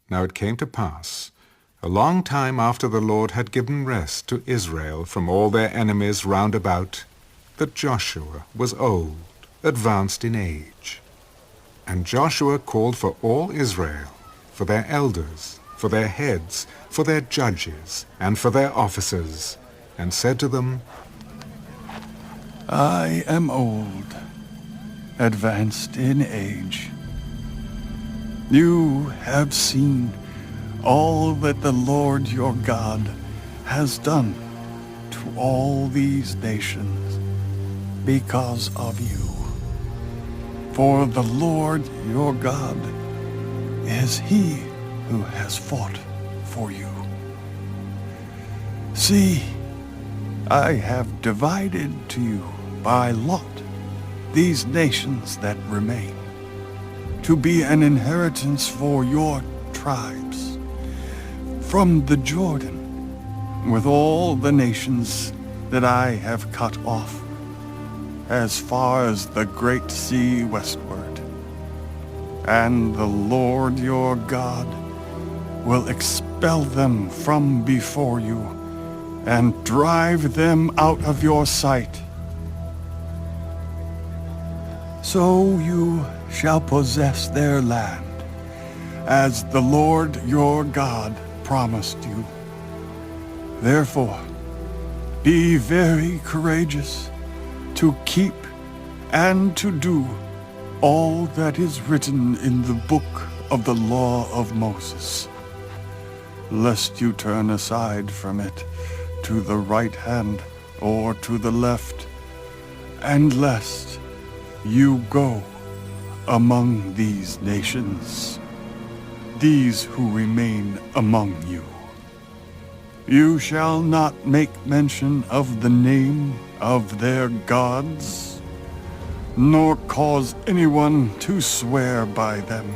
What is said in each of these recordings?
Now it came to pass, a long time after the Lord had given rest to Israel from all their enemies round about, that Joshua was old, advanced in age. And Joshua called for all Israel, for their elders, for their heads, for their judges, and for their officers, and said to them, I am old, advanced in age. You have seen all that the Lord your God has done to all these nations because of you. For the Lord your God is he who has fought for you. See, I have divided to you by lot these nations that remain, to be an inheritance for your tribes, from the Jordan, with all the nations that I have cut off, as far as the great sea westward. And the Lord your God will expel them from before you, and drive them out of your sight. So you shall possess their land, as the Lord your God promised you. Therefore, be very courageous to keep and to do all that is written in the book of the law of Moses, lest you turn aside from it to the right hand or to the left, and lest you go among these nations, these who remain among you. You shall not make mention of the name of their gods, nor cause anyone to swear by them.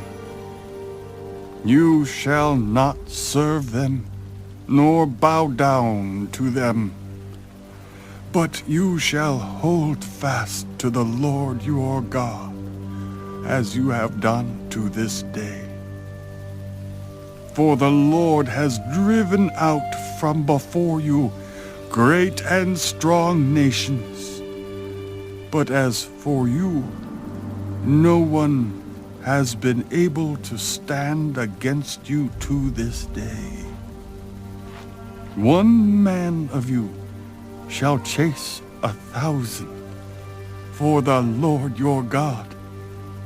You shall not serve them, nor bow down to them. But you shall hold fast to the Lord your God, as you have done to this day. For the Lord has driven out from before you great and strong nations. But as for you, no one has been able to stand against you to this day. One man of you shall chase 1,000, for the Lord your God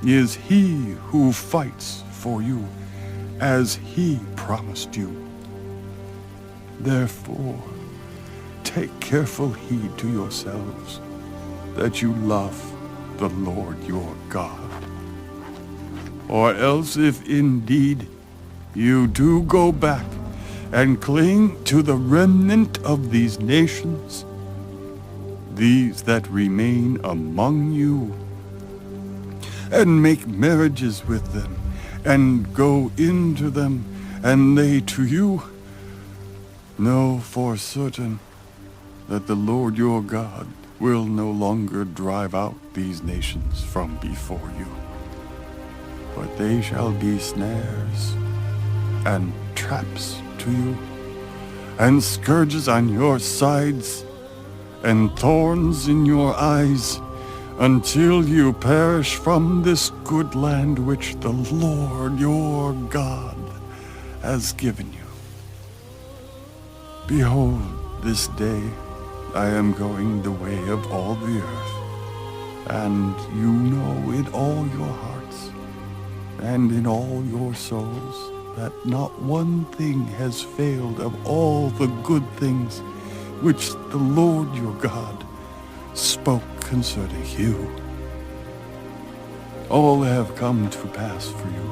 is he who fights for you, as he promised you. Therefore, take careful heed to yourselves, that you love the Lord your God. Or else, if indeed you do go back and cling to the remnant of these nations, these that remain among you, and make marriages with them, and go into them, and they to you, know for certain that the Lord your God will no longer drive out these nations from before you, but they shall be snares and traps to you, and scourges on your sides, and thorns in your eyes, until you perish from this good land which the Lord your God has given you. Behold, this day I am going the way of all the earth, and you know in all your hearts and in all your souls that not one thing has failed of all the good things which the Lord your God spoke concerning you. All have come to pass for you.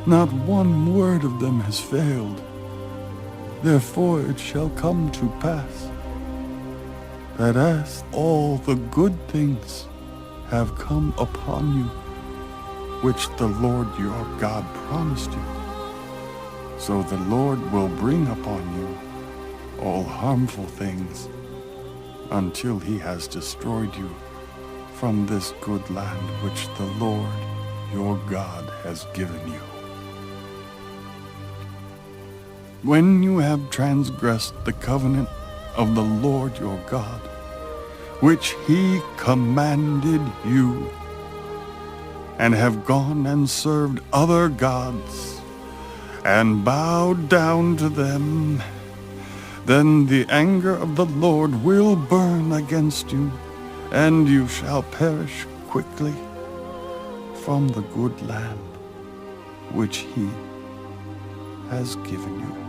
Not one word of them has failed. Therefore it shall come to pass that as all the good things have come upon you, which the Lord your God promised you, so the Lord will bring upon you all harmful things, until he has destroyed you from this good land which the Lord your God has given you. when you have transgressed the covenant of the Lord your God, which he commanded you, and have gone and served other gods, and bowed down to them, then the anger of the Lord will burn against you, and you shall perish quickly from the good land which he has given you.